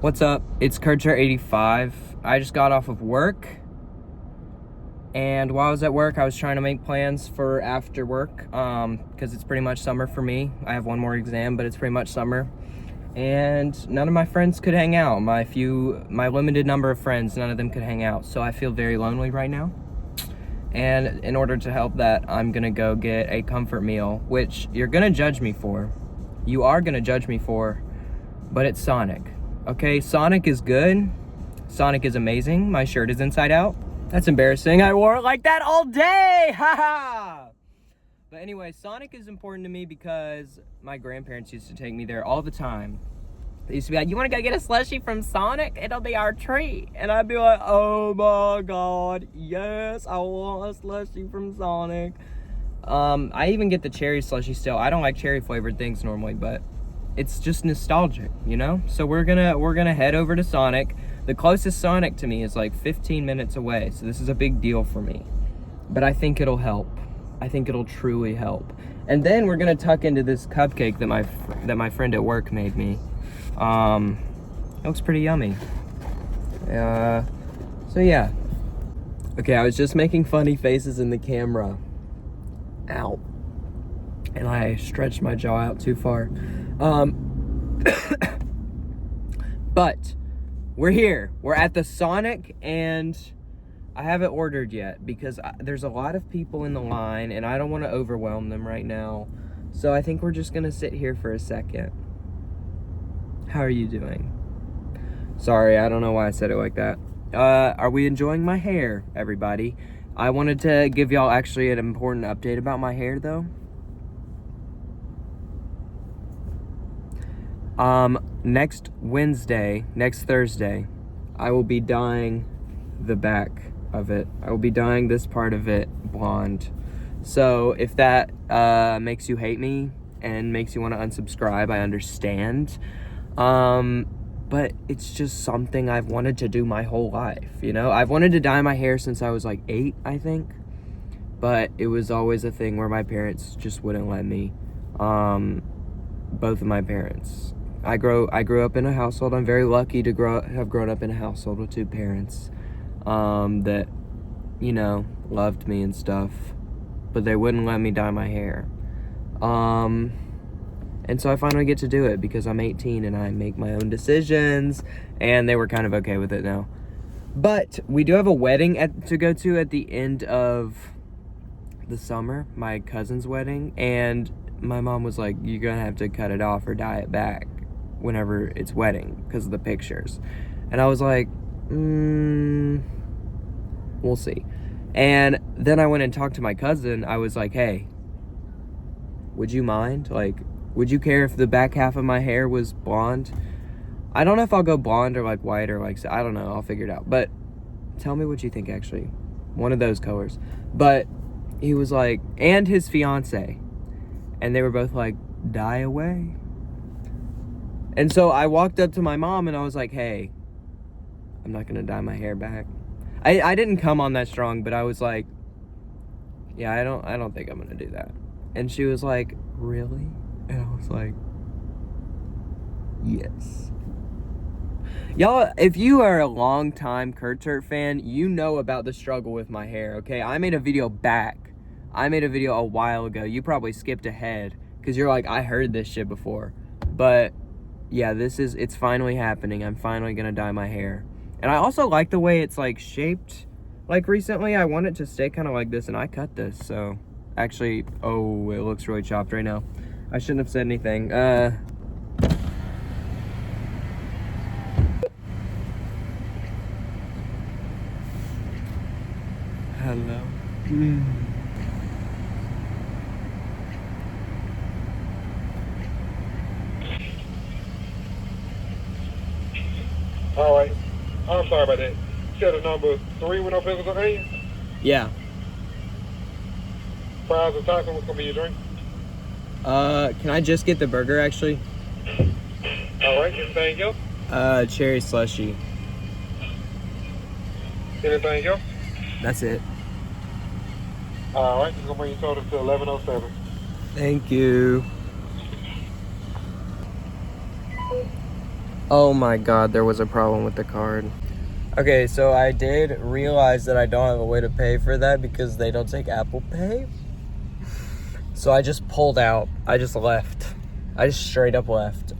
What's up? It's Kurtzer85. I just got off of work, and while I was at work, I was trying to make plans for after work, because it's pretty much summer for me. I have one more exam, but it's pretty much summer, and none of my friends could hang out. My limited number of friends, none of them could hang out, so I feel very lonely right now. And in order to help that, I'm gonna go get a comfort meal, which you're gonna judge me for. You are gonna judge me for, but it's Sonic. Okay, Sonic is good. Sonic is amazing. My shirt is inside out. That's embarrassing. I wore it like that all day. Haha. But anyway, Sonic is important to me because my grandparents used to take me there all the time. They used to be like, "You want to go get a slushie from Sonic? It'll be our treat." And I'd be like, "Oh my God, yes, I want a slushie from Sonic." I even get the cherry slushie still. I don't like cherry flavored things normally, but it's just nostalgic, you know? So we're gonna head over to Sonic. The closest Sonic to me is like 15 minutes away, so this is a big deal for me. But I think it'll help. I think it'll truly help. And then we're gonna tuck into this cupcake that my friend at work made me. It looks pretty yummy. So yeah. Okay, I was just making funny faces in the camera. Ow. And I stretched my jaw out too far. But we're here. We're at the Sonic, and I haven't ordered yet because there's a lot of people in the line, and I don't want to overwhelm them right now. So I think we're just gonna sit here for a second. How are you doing? Sorry, I don't know why I said it like that. Are we enjoying my hair, everybody? I wanted to give y'all actually an important update about my hair, though. Next Thursday, I will be dyeing the back of it. I will be dyeing this part of it blonde. So if that makes you hate me and makes you want to unsubscribe, I understand. But it's just something I've wanted to do my whole life, you know? I've wanted to dye my hair since I was like 8, I think. But it was always a thing where my parents just wouldn't let me. Both of my parents. I grew up in a household. I'm very lucky to have grown up in a household with 2 parents that, you know, loved me and stuff, but they wouldn't let me dye my hair. And so I finally get to do it because I'm 18 and I make my own decisions, and they were kind of okay with it now. But we do have a wedding to go to at the end of the summer, my cousin's wedding, and my mom was like, "You're gonna have to cut it off or dye it back whenever it's wedding because of the pictures." And I was like, we'll see. And then I went and talked to my cousin. I was like, "Hey, would you mind? Like, would you care if the back half of my hair was blonde? I don't know if I'll go blonde or like white or like, I don't know. I'll figure it out. But tell me what you think, actually. One of those colors." But he was like, and his fiance. And they were both like, "Dye away." And so I walked up to my mom and I was like, "Hey, I'm not gonna dye my hair back." I didn't come on that strong, but I was like, "Yeah, I don't think I'm gonna do that." And she was like, "Really?" And I was like, "Yes." Y'all, if you are a long-time Kurtzer fan, you know about the struggle with my hair, okay? I made a video a while ago. You probably skipped ahead because you're like, "I heard this shit before." But yeah, it's finally happening. I'm finally gonna dye my hair. And I also like the way it's like shaped. Like recently, I want it to stay kind of like this, and I cut this. So actually, oh, it looks really chopped right now. I shouldn't have said anything. Hello. All right. I'm sorry about that. Share the number 3 with no physical hand. Yeah. Fries and tacos. What's gonna be your drink? Can I just get the burger, actually? All right. Anything else? Cherry slushie. Anything else? That's it. All right. It's gonna bring your total to 1107. Thank you. Oh my god, there was a problem with the card. Okay, so I did realize that I don't have a way to pay for that because they don't take Apple Pay. So I just pulled out. I just left. I just straight up left.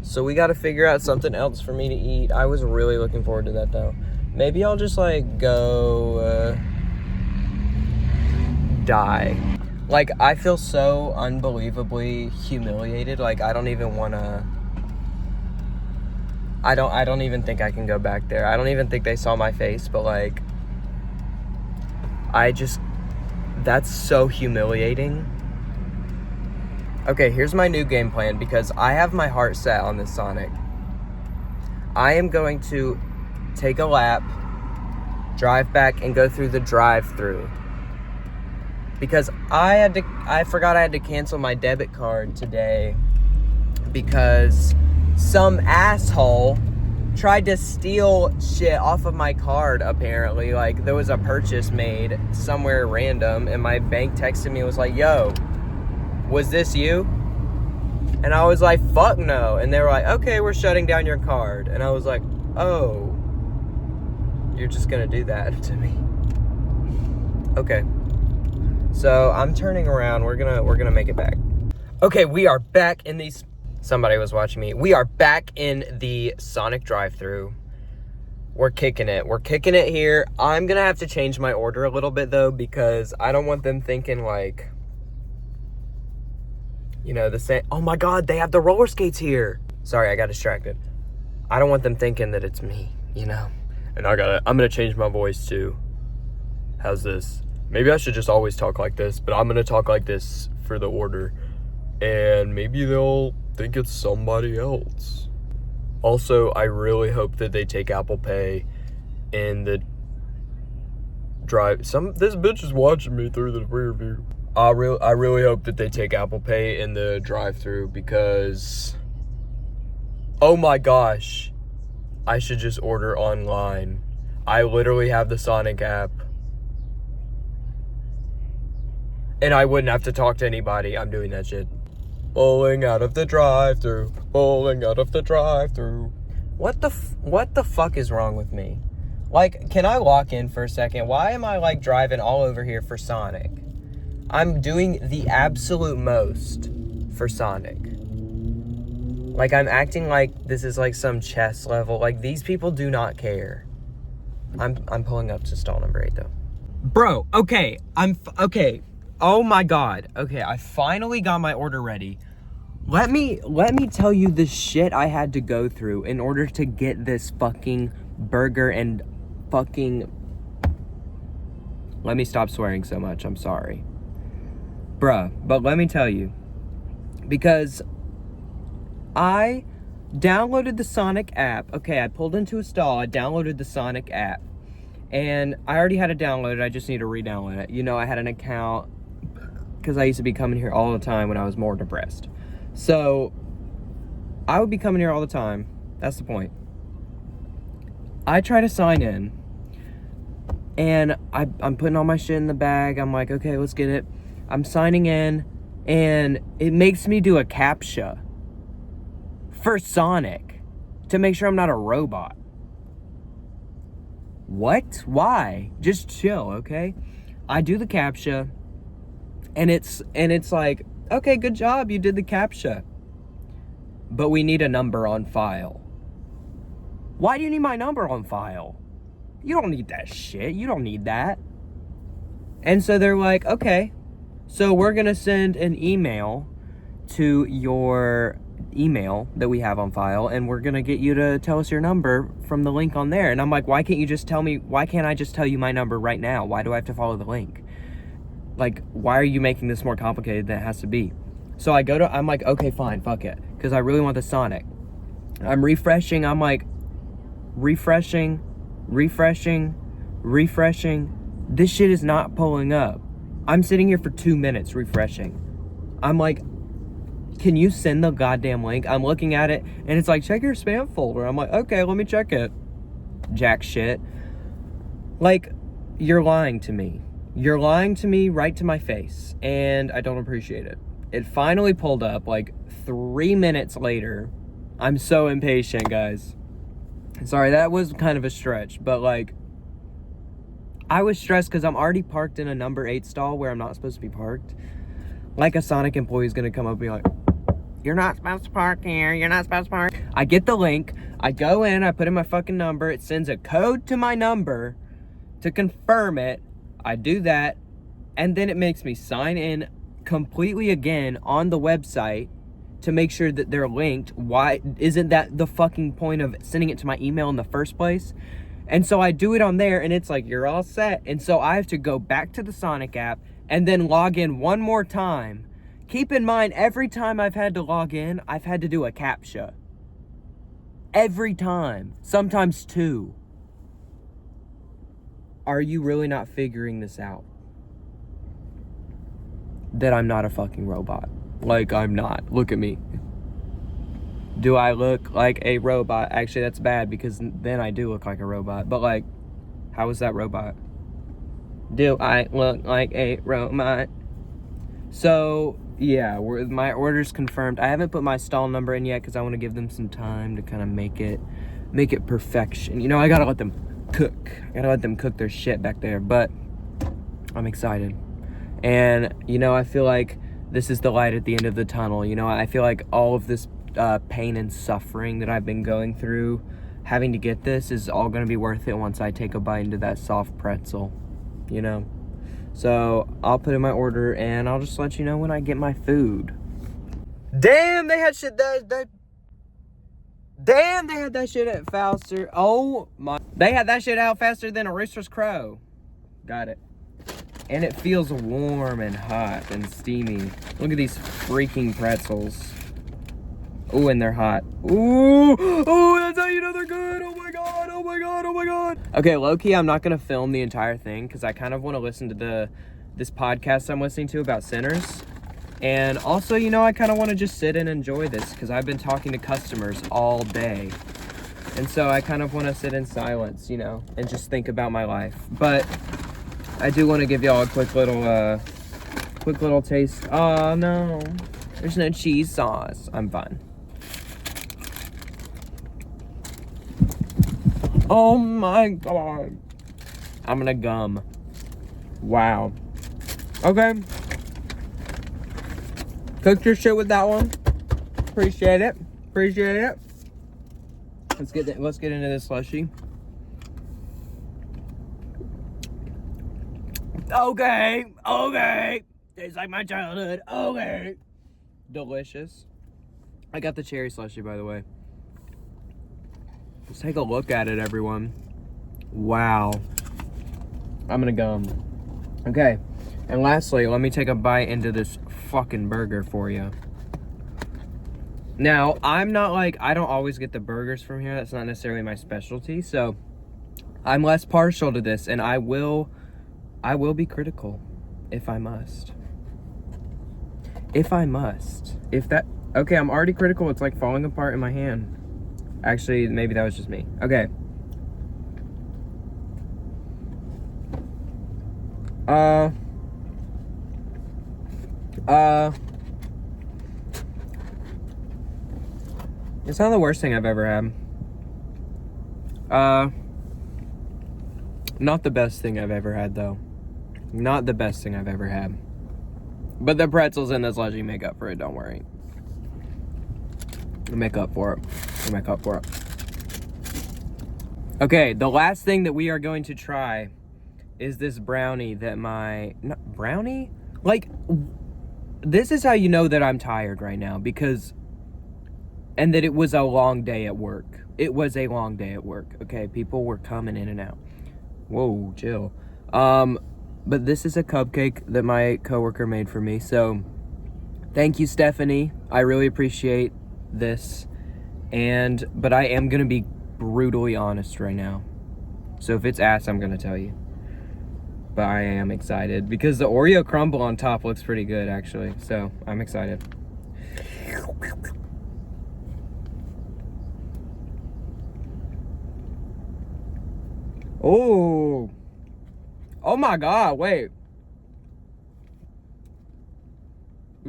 So we got to figure out something else for me to eat. I was really looking forward to that though. Maybe I'll just like go die. Like, I feel so unbelievably humiliated. Like, I don't even want to. I don't even think I can go back there. I don't even think they saw my face, but like, that's so humiliating. Okay, here's my new game plan because I have my heart set on this Sonic. I am going to take a lap, drive back, and go through the drive-thru. Because I forgot I had to cancel my debit card today because some asshole tried to steal shit off of my card, apparently. Like, there was a purchase made somewhere random, and my bank texted me and was like, yo, was this you? And I was like, fuck no. And they were like, okay, we're shutting down your card. And I was like, oh, you're just gonna do that to me? Okay. So I'm turning around. We're gonna make it back. Okay, we are back in these. Somebody was watching me. We are back in the Sonic drive-thru. We're kicking it. We're kicking it here. I'm gonna have to change my order a little bit though because I don't want them thinking like, you know, the same. Oh my God, they have the roller skates here. Sorry, I got distracted. I don't want them thinking that it's me, you know. And I'm gonna change my voice too. How's this? Maybe I should just always talk like this, but I'm gonna talk like this for the order. And maybe they'll think it's somebody else. Also, I really hope that they take Apple Pay in the drive. This bitch is watching me through the rear view. I really hope that they take Apple Pay in the drive-thru because, oh my gosh, I should just order online. I literally have the Sonic app. And I wouldn't have to talk to anybody. I'm doing that shit. Pulling out of the drive-thru. Pulling out of the drive-thru. What the fuck is wrong with me? Like, can I lock in for a second? Why am I like driving all over here for Sonic? I'm doing the absolute most for Sonic. Like, I'm acting like this is like some chess level. Like, these people do not care. I'm pulling up to stall number 8 though. Bro, okay. Okay. Oh my God. Okay, I finally got my order ready. Let me tell you the shit I had to go through in order to get this fucking burger and fucking... Let me stop swearing so much. I'm sorry. Bruh, but let me tell you. Because I downloaded the Sonic app. Okay, I pulled into a stall. I downloaded the Sonic app. And I already had it downloaded. I just need to re-download it. You know, I had an account because I used to be coming here all the time when I was more depressed. So, I would be coming here all the time. That's the point. I try to sign in. And I'm putting all my shit in the bag. I'm like, okay, let's get it. I'm signing in. And it makes me do a CAPTCHA. For Sonic. To make sure I'm not a robot. What? Why? Just chill, okay? I do the CAPTCHA. And it's like, okay, good job, you did the CAPTCHA. But we need a number on file. Why do you need my number on file? You don't need that shit. You don't need that. And so they're like, okay, so we're going to send an email to your email that we have on file, and we're going to get you to tell us your number from the link on there. And I'm like, why can't I just tell you my number right now? Why do I have to follow the link? Like, why are you making this more complicated than it has to be? So I'm like, okay, fine, fuck it. Because I really want the Sonic. I'm refreshing. I'm like, refreshing. This shit is not pulling up. I'm sitting here for 2 minutes refreshing. I'm like, can you send the goddamn link? I'm looking at it, and it's like, check your spam folder. I'm like, okay, let me check it. Jack shit. Like, you're lying to me. You're lying to me right to my face, and I don't appreciate it. It finally pulled up, like, 3 minutes later, I'm so impatient, guys. Sorry, that was kind of a stretch, but like, I was stressed because I'm already parked in a number 8 stall where I'm not supposed to be parked. Like a Sonic employee is gonna come up and be like, you're not supposed to park here, you're not supposed to park. I get the link, I go in, I put in my fucking number, it sends a code to my number to confirm it. I do that, and then it makes me sign in completely again on the website to make sure that they're linked. Why isn't that the fucking point of sending it to my email in the first place? And so I do it on there, and it's like, you're all set. And so I have to go back to the Sonic app and then log in one more time. Keep in mind, every time I've had to log in, I've had to do a CAPTCHA. Every time. Sometimes 2. Are you really not figuring this out? That I'm not a fucking robot. Like, I'm not. Look at me. Do I look like a robot? Actually, that's bad because then I do look like a robot. But like, how is that robot? Do I look like a robot? So, yeah, my order's confirmed. I haven't put my stall number in yet because I want to give them some time to kind of make it perfection. You know, I gotta let them cook. I gotta let them cook their shit back there. But I'm excited. And, you know, I feel like this is the light at the end of the tunnel. You know, I feel like all of this pain and suffering that I've been going through, having to get this, is all going to be worth it once I take a bite into that soft pretzel, you know? So I'll put in my order and I'll just let you know when I get my food. Damn, they had shit Damn, they had that shit at faster. Oh my. They had that shit out faster than a rooster's crow. Got it. And it feels warm and hot and steamy. Look at these freaking pretzels. Ooh, and they're hot. Ooh, oh, that's how you know they're good. Oh my god, oh my god, oh my god. Okay, low-key, I'm not gonna film the entire thing because I kind of want to listen to this podcast I'm listening to about sinners. And also, you know, I kind of want to just sit and enjoy this because I've been talking to customers all day. And so I kind of want to sit in silence, you know, and just think about my life. But I do want to give y'all a quick little taste. Oh no, there's no cheese sauce. I'm fine. Oh my god. I'm gonna gum. Wow. Okay. Cooked your shit with that one. Appreciate it. Appreciate it. Let's get into this slushie. Okay. Okay. Tastes like my childhood. Okay. Delicious. I got the cherry slushie, by the way. Let's take a look at it, everyone. Wow. I'm gonna gum. Okay. And lastly, let me take a bite into this fucking burger for you. Now, I'm not like, I don't always get the burgers from here. That's not necessarily my specialty. So, I'm less partial to this. And I will be critical if I must. If I must. Okay, I'm already critical. It's like falling apart in my hand. Actually, maybe that was just me. Okay. It's not the worst thing I've ever had. Not the best thing I've ever had, though. Not the best thing I've ever had. But the pretzels and the slushy make up for it, don't worry. We'll make up for it. We'll make up for it. Okay, the last thing that we are going to try is this brownie that brownie? Like, this is how you know that I'm tired right now, because, and that it was a long day at work. It was a long day at work, okay? People were coming in and out. Whoa, chill. But this is a cupcake that my coworker made for me, so thank you, Stephanie. I really appreciate this. But I am gonna be brutally honest right now. So if it's ass, I'm gonna tell you. But I am excited because the Oreo crumble on top looks pretty good, actually. So I'm excited. Oh. Oh my god, wait.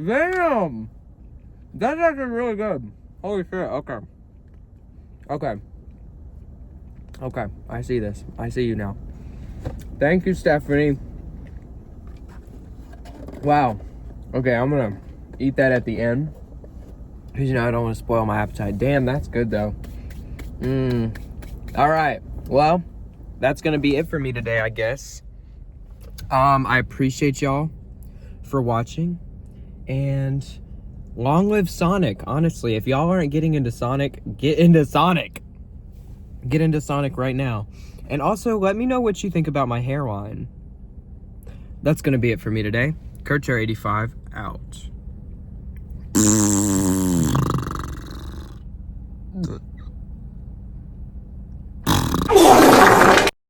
Damn. That's actually really good. Holy shit, okay. Okay. Okay, I see this. I see you now. Thank you, Stephanie. Wow. Okay, I'm gonna eat that at the end. Because, I don't want to spoil my appetite. Damn, that's good, though. All right. Well, that's gonna be it for me today, I guess. I appreciate y'all for watching. And long live Sonic. Honestly, if y'all aren't getting into Sonic, get into Sonic. Get into Sonic right now. And also, let me know what you think about my hairline. That's going to be it for me today. KurtJar85 out.